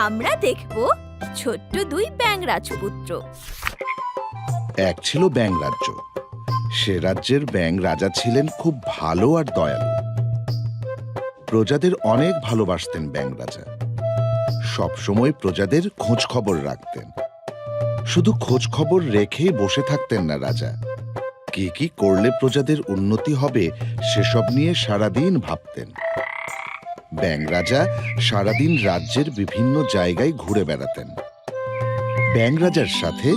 আমরা দেখব ছোট্ট দুই ব্যাঙ রাজপুত্র। এক ছিল ব্যাঙ রাজ্য। সে রাজ্যের ব্যাঙ রাজা ছিলেন খুব ভালো আর দয়ালু। প্রজাদের অনেক ভালোবাসতেন ব্যাঙ রাজা। সবসময় প্রজাদের খোঁজ খবর রাখতেন। শুধু খোঁজ খবর রেখেই বসে থাকতেন না রাজা। কি কি করলে প্রজাদের উন্নতি হবে সেসব নিয়ে সারাদিন ভাবতেন। ব্যাঙ রাজা সারাদিন রাজ্যের বিভিন্ন জায়গায় ঘুরে বেড়াতেন। ব্যাঙ রাজার সাথে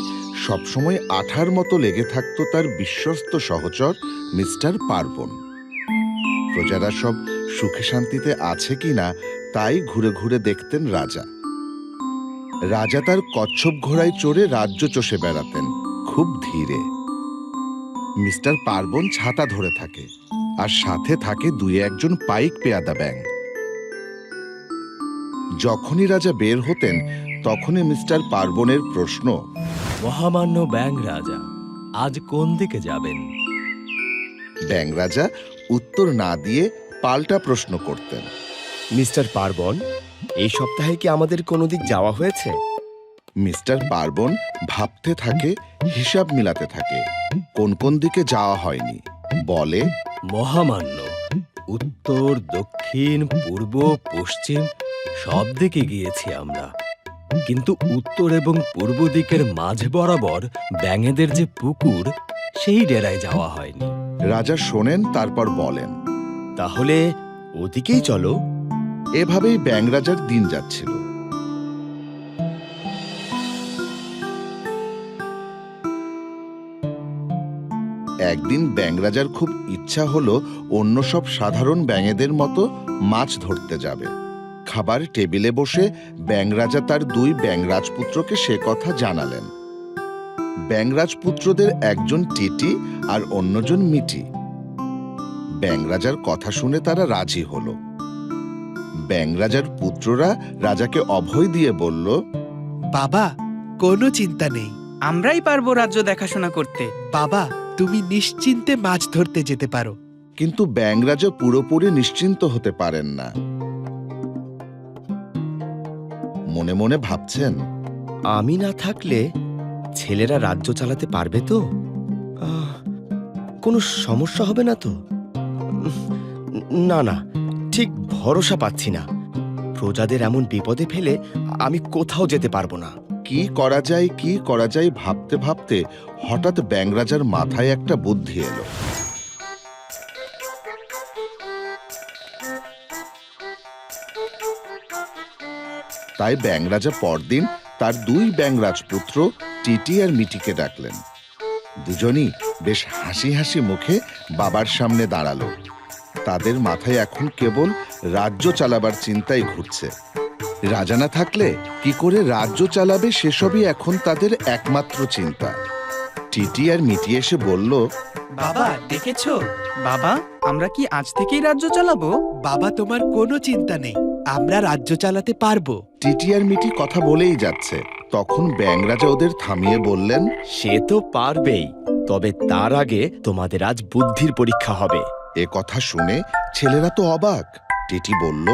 সবসময় আঠার মতো লেগে থাকত তার বিশ্বস্ত সহচর মিস্টার পার্বণ। প্রজারা সব সুখে শান্তিতে আছে কিনা তাই ঘুরে ঘুরে দেখতেন রাজা। রাজা তার কচ্ছপ ঘোড়ায় চড়ে রাজ্য চষে বেড়াতেন খুব ধীরে। মিস্টার পার্বণ ছাতা ধরে থাকে, আর সাথে থাকে দুই একজন পাইক পেয়াদা ব্যাঙ। যখনই রাজা বের হতেন তখনই মিস্টার পার্বণের প্রশ্ন, মহামান্য ব্যাঙ রাজা, আজ কোন দিকে যাবেন? ব্যাঙ রাজা উত্তর না দিয়ে পাল্টা প্রশ্ন করতেন। মিস্টার পার্বণ, এই সপ্তাহে কি আমাদের কোনো দিক যাওয়া হয়েছে? মিস্টার পার্বণ ভাবতে থাকে, হিসাব মিলাতে থাকে কোন কোন দিকে যাওয়া হয়নি। বলে, মহামান্য, উত্তর, দক্ষিণ, পূর্ব, পশ্চিম সব দিকে গিয়েছি আমরা, কিন্তু উত্তর এবং পূর্ব দিকের মাঝ বরাবর ব্যাঙেদের যে পুকুর, সেই ডেরায় যাওয়া হয়নি। রাজা শোনেন, তারপর বলেন, তাহলে ওদিকেই চলো। এভাবেই ব্যাঙ রাজার দিন যাচ্ছিল। একদিন ব্যাঙ রাজার খুব ইচ্ছা হলো অন্য সব সাধারণ ব্যাঙেদের মতো মাছ ধরতে যাবে। খাবার টেবিলে বসে ব্যাঙ রাজা তার দুই ব্যাঙ রাজপুত্রকে সে কথা জানালেন। ব্যাঙ রাজপুত্রদের একজন টিটি আর অন্যজন মিটি। ব্যাঙ রাজার কথা শুনে তারা রাজি হলো। ব্যাঙ রাজার পুত্ররা রাজাকে অভয় দিয়ে বলল, বাবা, কোনো চিন্তা নেই, আমরাই পারবো রাজ্য দেখাশোনা করতে। বাবা তুমি নিশ্চিন্তে মাছ ধরতে যেতে পারো। কিন্তু ব্যাঙ রাজা পুরোপুরি নিশ্চিন্ত হতে পারেন না। মনে মনে ভাবছেন, আমি না থাকলে ছেলেরা রাজ্য চালাতে পারবে তো? কোনো সমস্যা হবে না তো? না না, ঠিক ভরসা পাচ্ছি না। প্রজাদের এমন বিপদে ফেলে আমি কোথাও যেতে পারবো না। কি করা যায় কি করা যায় ভাবতে ভাবতে হঠাৎ ব্যাঙ রাজার মাথায় একটা বুদ্ধি এলো। তাই ব্যাঙ রাজা পরদিন তার দুই ব্যাঙ রাজপুত্র টিটি আর মিটিকে ডাকলেন। দুজনই বেশ হাসি হাসি মুখে বাবার সামনে দাঁড়ালো। তাদের মাথায় এখন কেবল রাজ্য চালাবার চিন্তাই ঘুরছে। রাজা না থাকলে কি করে রাজ্য চালাবে সেসবই এখন তাদের একমাত্র চিন্তা। টিটি আর মিটি এসে বলল, বাবা দেখেছো? বাবা, আমরা কি আজ থেকেই রাজ্য চালাবো? বাবা তোমার কোনো চিন্তা নেই, আমরা রাজ্য চালাতে পারবো। টিটি আর মিটি কথা বলেই যাচ্ছে, তখন ব্যাঙ রাজা ওদের থামিয়ে বললেন, সে তো পারবেই, তবে তার আগে তোমাদের আজ বুদ্ধির পরীক্ষা হবে। এ কথা শুনে ছেলেরা তো অবাক। টিটি বলল,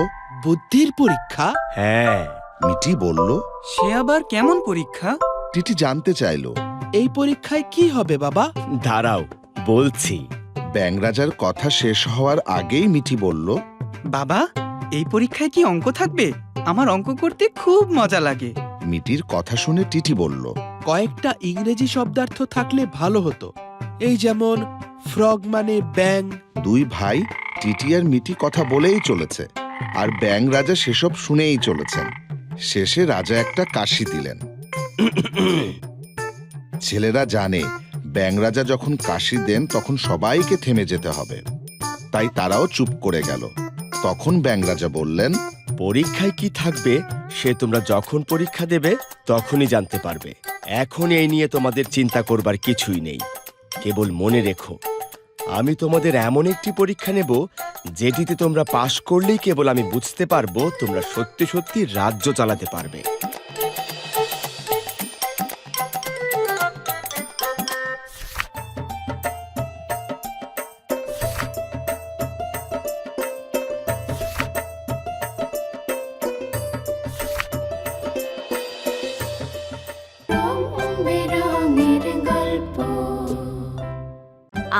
বুদ্ধির পরীক্ষা? হ্যাঁ। মিটি বলল, সে আবার কেমন পরীক্ষা? টিটি জানতে চাইল। এই পরীক্ষায় কি হবে বাবা? দাঁড়াও, বলছি। ব্যাঙ রাজার কথা শেষ হওয়ার আগেই মিটি বলল, বাবা, এই পরীক্ষায় কি অঙ্ক থাকবে? আমার অঙ্ক করতে খুব মজা লাগে। মিটির কথা শুনে টিটি বলল, কয়েকটা ইংরেজি শব্দার্থ থাকলে ভালো হতো, এই যেমন ফ্রগ মানে ব্যাঙ। দুই ভাই টিটি আর মিটি কথা বলেই চলেছে, আর ব্যাঙ রাজা সেসব শুনেই চলেছেন। শেষে রাজা একটা কাশি দিলেন। ছেলেরা জানে ব্যাঙ রাজা যখন কাশি দেন তখন সবাইকে থেমে যেতে হবে, তাই তারাও চুপ করে গেল। তখন ব্যাঙ রাজা বললেন, পরীক্ষায় কি থাকবে সে তোমরা যখন পরীক্ষা দেবে তখনই জানতে পারবে। এখন এই নিয়ে তোমাদের চিন্তা করবার কিছুই নেই। কেবল মনে রেখো, আমি তোমাদের এমন একটি পরীক্ষা নেব যেটিতে তোমরা পাশ করলেই কেবল আমি বুঝতে পারবো তোমরা সত্যি সত্যি রাজ্য চালাতে পারবে।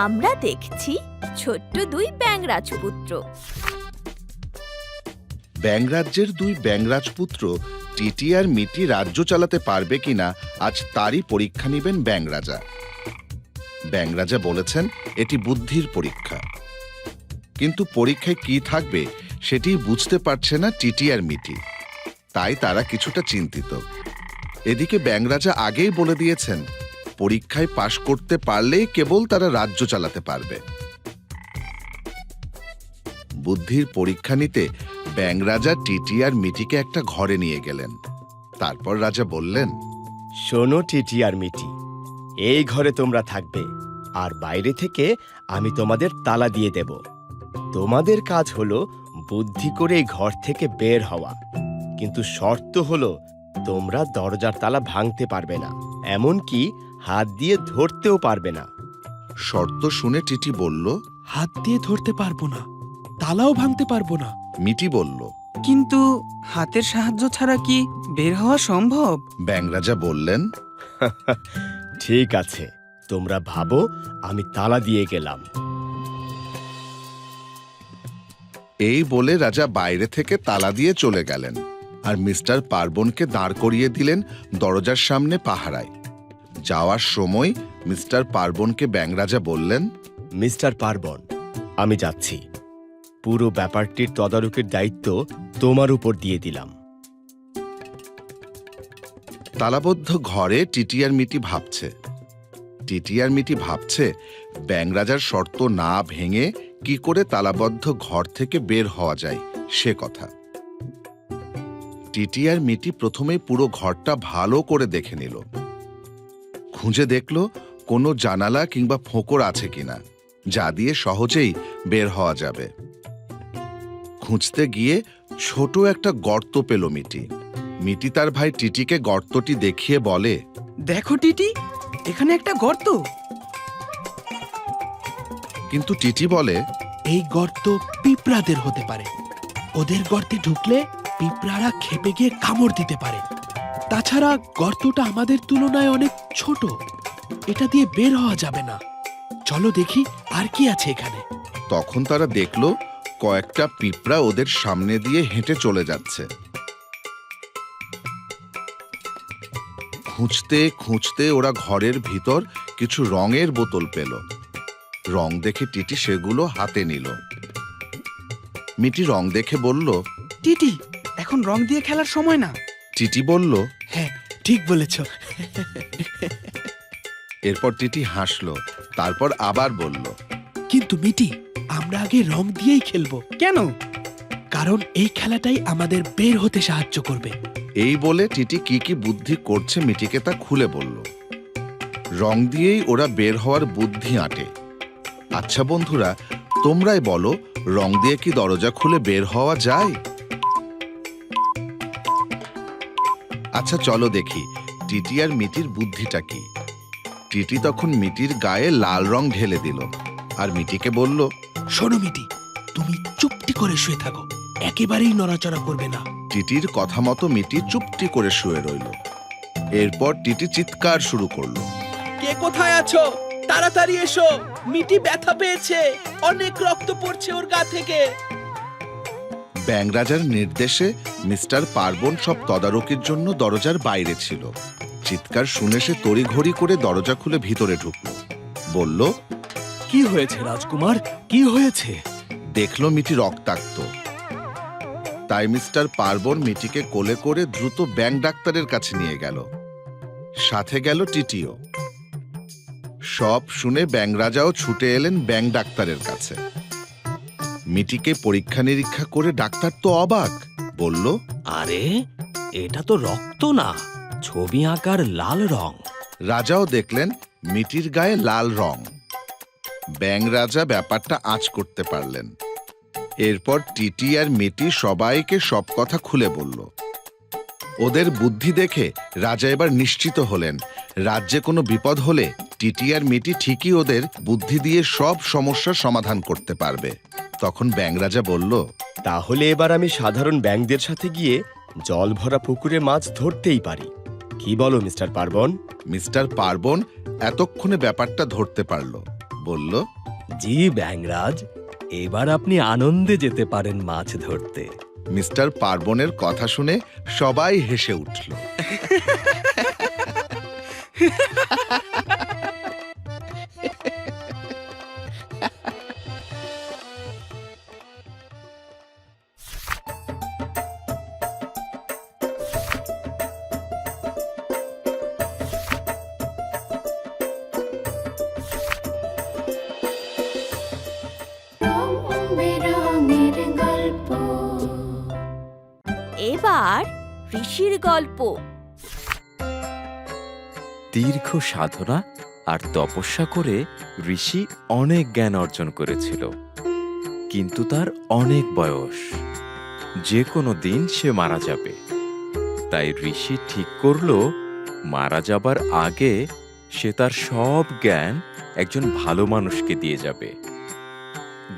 আমরা দেখছি ছোট্ট দুই ব্যাঙ রাজপুত্র। ব্যাঙ রাজ্যের দুই ব্যাঙ রাজপুত্র টিটি আর মিটি রাজ্য চালাতে পারবে কিনা আজ তারই পরীক্ষা নেবেন ব্যাঙ রাজা। ব্যাঙ রাজা বলেছেন এটি বুদ্ধির পরীক্ষা, কিন্তু পরীক্ষায় কি থাকবে সেটি বুঝতে পারছে না টিটি আর মিটি, তাই তারা কিছুটা চিন্তিত। এদিকে ব্যাঙ রাজা আগেই বলে দিয়েছেন পরীক্ষায় পাশ করতে পারলেই কেবল তারা রাজ্য চালাতে পারবে। বুদ্ধির পরীক্ষা নিতে ব্যাঙ রাজা টিটি আর মিটিকে একটা ঘরে নিয়ে গেলেন। তারপর রাজা বললেন, শোনো টিটি আর মিটি, এই ঘরে তোমরা থাকবে, আর বাইরে থেকে আমি তোমাদের তালা দিয়ে দেব। তোমাদের কাজ হলো বুদ্ধি করে এই ঘর থেকে বের হওয়া, কিন্তু শর্ত হলো তোমরা দরজার তালা ভাঙতে পারবে না, এমনকি হাত দিয়ে ধরতেও পারবে না। শর্ত শুনে টিটি বলল। হাত দিয়ে ধরতে পারবো না, তালাও ভাঙতে পারবো না। মিটি বলল। কিন্তু হাতের সাহায্য ছাড়া কি বের হওয়া সম্ভব? ব্যাঙ রাজা বললেন, ঠিক আছে, তোমরা ভাবো আমি তালা দিয়ে গেলাম। এই বলে রাজা বাইরে থেকে তালা দিয়ে চলে গেলেন, আর মিস্টার পার্বণকে দাঁড় করিয়ে দিলেন দরজার সামনে পাহারায়। যাওয়ার সময় মিস্টার পার্বণকে ব্যাঙ রাজা বললেন, মিস্টার পার্বণ, আমি যাচ্ছি, পুরো ব্যাপারটির তদারকির দায়িত্ব তোমার উপর দিয়ে দিলাম। তালাবদ্ধ ঘরে টিটি আর মিটি ভাবছে। টিটি আর মিটি ভাবছে ব্যাঙ রাজার শর্ত না ভেঙে কি করে তালাবদ্ধ ঘর থেকে বের হওয়া যায় সে কথা। টিটি আর মিটি প্রথমে পুরো ঘরটা ভালো করে দেখে নিল, খুঁজে দেখল কোনো জানালা কিংবা ফোঁকর আছে কিনা যা দিয়ে সহজেই বের হওয়া যাবে। খুঁজতে গিয়ে ছোট একটা গর্ত পেল মিটি। মিটি তার ভাই টিটিকে গর্তটি দেখিয়ে বলে, দেখো টিটি, এখানে একটা গর্ত। কিন্তু টিটি বলে, এই গর্ত পিঁপড়াদের হতে পারে, ওদের গর্তে ঢুকলে পিঁপড়ারা খেপে গিয়ে কামড় দিতে পারে। তাছাড়া গর্তটা আমাদের তুলনায় অনেক ছোট, এটা দিয়ে বের হওয়া যাবে না। চলো দেখি আর কি আছে এখানে। তখন তারা দেখল কয়েকটা পিঁপড়া ওদের সামনে দিয়ে হেঁটে চলে যাচ্ছে। খুঁজতে খুঁজতে ওরা ঘরের ভিতর কিছু রঙের বোতল পেল। রং দেখে টিটি সেগুলো হাতে নিল। মিটি রং দেখে বলল, টিটি, এখন রং দিয়ে খেলার সময় না। টিটি বলল, হ্যাঁ, ঠিক বলেছ। এরপর টিটি হাসলো, তারপর আবার বলল, কিন্তু মিটি, আমরা আগে রং দিয়েই খেলবো। কেন? কারণ এই খেলাটাই আমাদের বের হতে সাহায্য করবে। এই বলে টিটি কি কি বুদ্ধি করছে মিটিকে তা খুলে বলল। রং দিয়েই ওরা বের হওয়ার বুদ্ধি আঁটে। আচ্ছা বন্ধুরা, তোমরাই বলো, রং দিয়ে কি দরজা খুলে বের হওয়া যায়? আচ্ছা চলো দেখি টিটি আর মিটির বুদ্ধিটা কি। টিটি তখন মিটির গায়ে লাল রং ঢেলে দিল, আর মিটিকে বলল, শোনো মিটি, তুমি চুপটি করে শুয়ে থাকো, একেবারেই নড়াচড়া করবে না। টিটির কথা মতো মিটি চুপটি করে শুয়ে রইল। এরপর টিটি চিৎকার শুরু করলো, কে কোথায় আছো? তাড়াতাড়ি এসো, মিটি ব্যথা পেয়েছে, অনেক রক্ত পড়ছে ওর গা থেকে। ব্যাঙ রাজার নির্দেশে মিস্টার পার্বণ সব তদারকির জন্য দরজার বাইরে ছিল। চিৎকার শুনে সে তড়িঘড়ি করে দরজা খুলে ভিতরে ঢুকল। বলল, কি হয়েছে রাজকুমার, কি হয়েছে? দেখল মিটি রক্তাক্ত। তাই মিস্টার পার্বণ মিটিকে কোলে করে দ্রুত ব্যাঙ ডাক্তারের কাছে নিয়ে গেল। সাথে গেল টিটিও। সব শুনে ব্যাঙ রাজাও ছুটে এলেন ব্যাঙ ডাক্তারের কাছে। মিটিকে পরীক্ষা নিরীক্ষা করে ডাক্তার তো অবাক, বলল, আরে, এটা তো রক্ত না, ছবি আঁকার লাল রং। রাজাও দেখলেন মিটির গায়ে লাল রং। ব্যাঙ রাজা ব্যাপারটা আঁচ করতে পারলেন। এরপর টিটি আর মিটি সবাইকে সব কথা খুলে বলল। ওদের বুদ্ধি দেখে রাজা এবার নিশ্চিত হলেন রাজ্যে কোনো বিপদ হলে টিটি আর মিটি ঠিকই ওদের বুদ্ধি দিয়ে সব সমস্যার সমাধান করতে পারবে। তখন ব্যাঙ রাজা বলল, তাহলে এবার আমি সাধারণ ব্যাঙদের সাথে গিয়ে জল ভরা পুকুরে মাছ ধরতেই পারি। কি বলো মিস্টার পার্বণ? মিস্টার পার্বণ এতক্ষণে ব্যাপারটা ধরতে পারল। বলল, জি ব্যাংরাজ, এবার আপনি আনন্দে যেতে পারেন মাছ ধরতে। মিস্টার পার্বণের কথা শুনে সবাই হেসে উঠল। এবার ঋষির গল্প। দীর্ঘ সাধনা আর তপস্যা করে ঋষি অনেক জ্ঞান অর্জন করেছিল, কিন্তু তার অনেক বয়স, যে কোনো দিন সে মারা যাবে। তাই ঋষি ঠিক করল মারা যাবার আগে সে তার সব জ্ঞান একজন ভালো মানুষকে দিয়ে যাবে,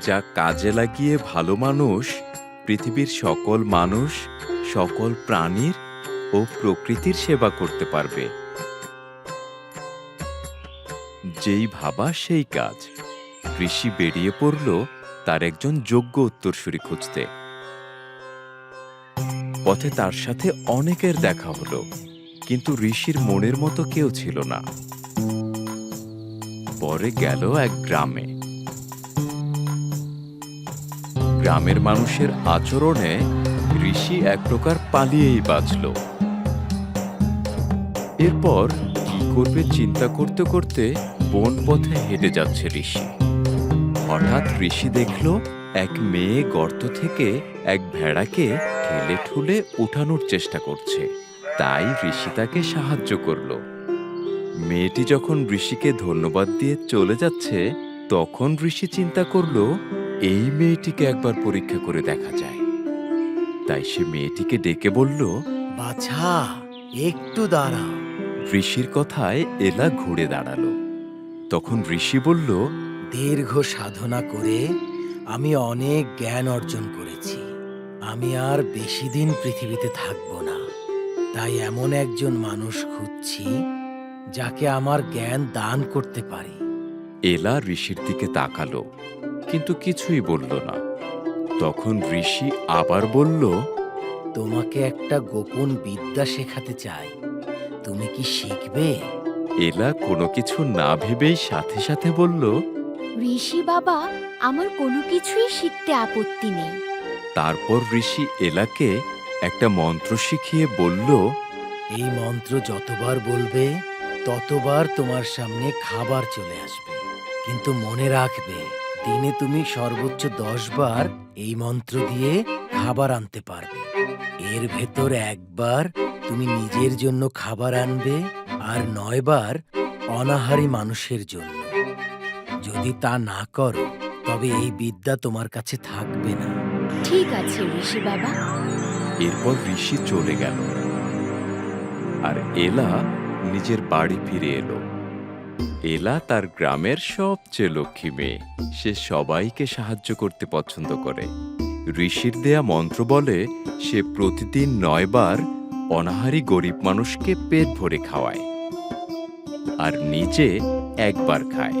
যা কাজে লাগিয়ে ভালো মানুষ পৃথিবীর সকল মানুষ, সকল প্রাণীর ও প্রকৃতির সেবা করতে পারবে। যেই ভাবা সেই কাজ। ঋষি বেরিয়ে পড়ল তার একজন যোগ্য উত্তরসূরি খুঁজতে। পথে তার সাথে অনেকের দেখা হলো, কিন্তু ঋষির মনের মতো কেউ ছিল না। পরে গেল এক গ্রামে। গ্রামের মানুষের আচরণে ঋষি এক প্রকার পালিয়েই বাঁচল। এরপর কি করবে চিন্তা করতে করতে বন পথে হেঁটে যাচ্ছে ঋষি। হঠাৎ ঋষি দেখল এক মেয়ে গর্ত থেকে এক ভেড়াকে ঠেলে ঠুলে উঠানোর চেষ্টা করছে। তাই ঋষি তাকে সাহায্য করল। মেয়েটি যখন ঋষিকে ধন্যবাদ দিয়ে চলে যাচ্ছে, তখন ঋষি চিন্তা করল এই মেয়েটিকে একবার পরীক্ষা করে দেখা যায়। তাই সে মেয়েটিকে ডেকে বলল, বাছা, একটু দাঁড়াও। ঋষির কথায় এলা ঘুরে দাঁড়ালো। তখন ঋষি বলল, দীর্ঘ সাধনা করে আমি অনেক জ্ঞান অর্জন করেছি। আমি আর বেশি দিন পৃথিবীতে থাকব না। তাই এমন একজন মানুষ খুঁজছি যাকে আমার জ্ঞান দান করতে পারি। এলা ঋষির দিকে তাকালো, কিন্তু কিছুই বলল না। তখন ঋষি আবার বলল, তোমাকে একটা গোপন বিদ্যা শেখাতে চাই, তুমি কি শিখবে? এলা কোনো কিছু না ভেবেই সাথে সাথে বলল, ঋষি বাবা, আমার কোনো কিছুই শিখতে আপত্তি নেই। তারপর ঋষি এলাকে একটা মন্ত্র শিখিয়ে বলল, এই মন্ত্র যতবার বলবে ততবার তোমার সামনে খাবার চলে আসবে। কিন্তু মনে রাখবে, দিনে তুমি সর্বোচ্চ 10 বার এই মন্ত্র দিয়ে খাবার আনতে পারবে। এর ভেতর একবার তুমি নিজের জন্য খাবার আনবে, আর 9 বার অনাহারী মানুষের জন্য। যদি তা না করো, তবে এই বিদ্যা তোমার কাছে থাকবে না। ঠিক আছে ঋষি বাবা। এরপর ঋষি চলে গেল, আর এলা নিজের বাড়ি ফিরে এলো। এলা তার গ্রামের সবচেয়ে লক্ষ্মী মেয়ে। সে সবাইকে সাহায্য করতে পছন্দ করে। ঋষির দেয়া মন্ত্র বলে সে প্রতিদিন 9 বার অনাহারী গরিব মানুষকে পেট ভরে খাওয়ায়, আর নিজে একবার খায়।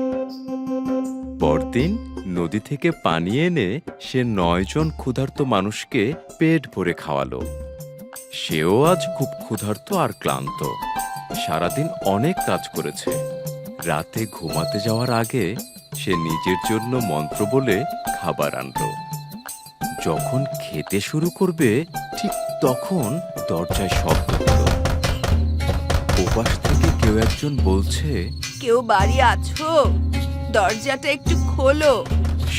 পরদিন নদী থেকে পানি এনে সে 9 জন ক্ষুধার্ত মানুষকে পেট ভরে খাওয়ালো। সেও আজ খুব ক্ষুধার্ত আর ক্লান্ত। সারাদিন অনেক কাজ করেছে। রাতে ঘুমাতে যাওয়ার আগে সে নিজের জন্য মন্ত্র বলে খাবার আনলো। যখন খেতে শুরু করবে, ঠিক তখন দরজায় শব্দ হলো। ওপাশ থেকে কেউ একজন বলছে, কেউ বাড়ি আছো? দরজাটা একটু খোলো।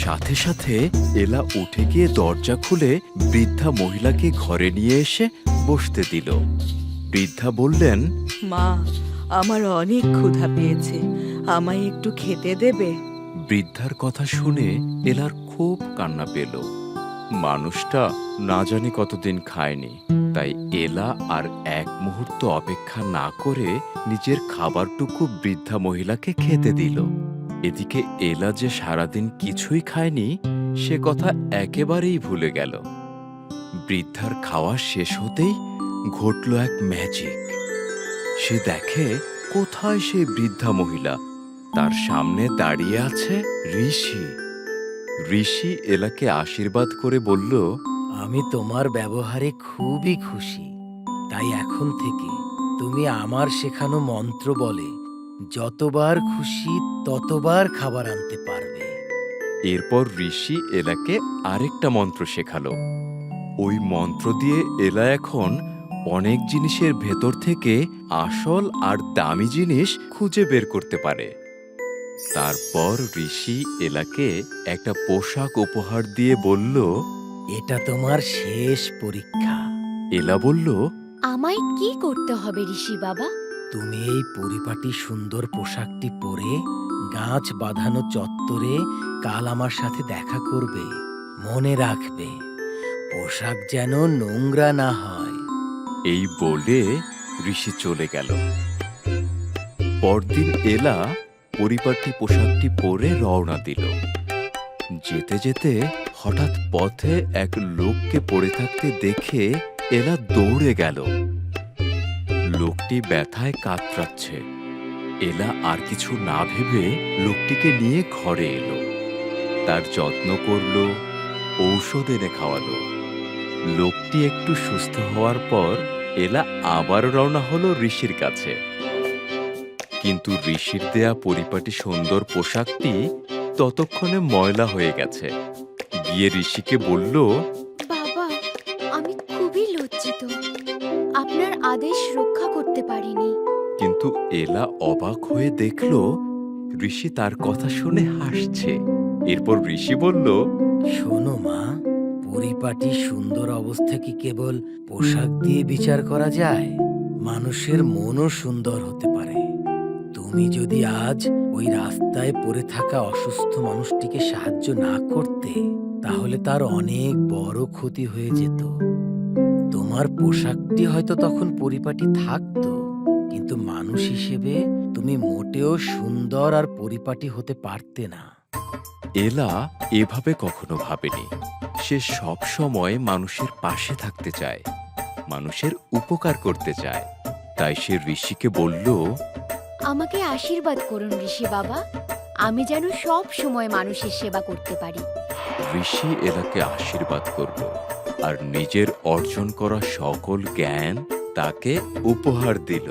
সাথে সাথে এলা উঠে গিয়ে দরজা খুলে বৃদ্ধা মহিলাকে ঘরে নিয়ে এসে বসতে দিল। বৃদ্ধা বললেন, মা, আমার অনেক ক্ষুধা পেয়েছে, আমায় একটু খেতে দেবে? বৃদ্ধার কথা শুনে এলার খুব কান্না পেল। মানুষটা না জানি কতদিন খায়নি। তাই এলা আর এক মুহূর্ত অপেক্ষা না করে নিজের খাবারটুকু বৃদ্ধা মহিলাকে খেতে দিল। এদিকে এলা যে সারাদিন কিছুই খায়নি সে কথা একেবারেই ভুলে গেল। বৃদ্ধার খাওয়া শেষ হতেই ঘটল এক ম্যাজিক। সে দেখে কোথায় সেই বৃদ্ধা মহিলা, তার সামনে দাঁড়িয়ে আছে ঋষি। ঋষি এলাকে আশীর্বাদ করে বলল, আমি তোমার ব্যবহারে খুবই খুশি। তাই এখন থেকে তুমি আমার শেখানো মন্ত্র বলে যতবার খুশি ততবার খাবার আনতে পারবে। এরপর ঋষি এলাকে আরেকটা মন্ত্র শেখালো। ওই মন্ত্র দিয়ে এলা এখন অনেক জিনিসের ভেতর থেকে আসল আর দামি জিনিস খুঁজে বের করতে পারে। তারপর ঋষি এলাকে একটা পোশাক উপহার দিয়ে বলল, এটা তোমার শেষ পরীক্ষা। এলা বলল, আমায় কি করতে হবে ঋষি বাবা? তুমি এই পরিপাটি সুন্দর পোশাকটি পরে গাছ বাঁধানো চত্বরে কাল আমার সাথে দেখা করবে। মনে রাখবে, পোশাক যেন নোংরা না হয়। এই বলে ঋষি চলে গেল। পরদিন এলা পরিপাটি পোশাকটি পরে রওনা দিল। যেতে যেতে হঠাৎ পথে এক লোককে পড়ে থাকতে দেখে এলা দৌড়ে গেল। লোকটি ব্যথায় কাতরাচ্ছে। এলা আর কিছু না ভেবে লোকটিকে নিয়ে ঘরে এলো। তার যত্ন করলো, ঔষধ এনে খাওয়ালো। লোকটি একটু সুস্থ হওয়ার পর এলা আবার রওনা হলো ঋষির কাছে। কিন্তু ঋষির দেয়া পরিপাটি সুন্দর পোশাকটি ততক্ষণে ময়লা হয়ে গেছে। গিয়ে ঋষিকে বলল, বাবা, আমি খুবই লজ্জিত। আপনার আদেশ রক্ষা করতে পারিনি। কিন্তু এলা অবাক হয়ে দেখল ঋষি তার কথা শুনে হাসছে। এরপর ঋষি বলল, শোনো মা, পরিপাটি সুন্দর অবস্থা কি কেবল পোশাক দিয়ে বিচার করা যায়? মানুষের মনও সুন্দর হতে পারে। তুমি যদি আজ ওই রাস্তায় পড়ে থাকা অসুস্থ মানুষটিকে সাহায্য না করতে, তাহলে তার অনেক বড় ক্ষতি হয়ে যেত। তোমার পোশাকটি হয়তো তখন পরিপাটি থাকতো, কিন্তু মানুষ হিসেবে তুমি মোটেও সুন্দর আর পরিপাটি হতে পারতে না। এলা এভাবে কখনো ভাবেনি। সে সব সময় মানুষের পাশে থাকতে চায়, মানুষের উপকার করতে চায়। তাই সে ঋষিকে বলল, আমাকে আশীর্বাদ করুন ঋষি বাবা। আমি যেন সব সময় মানুষের সেবা করতে পারি। ঋষি এলাকে আশীর্বাদ করল আর নিজের অর্জন করা সকল জ্ঞান তাকে উপহার দিল।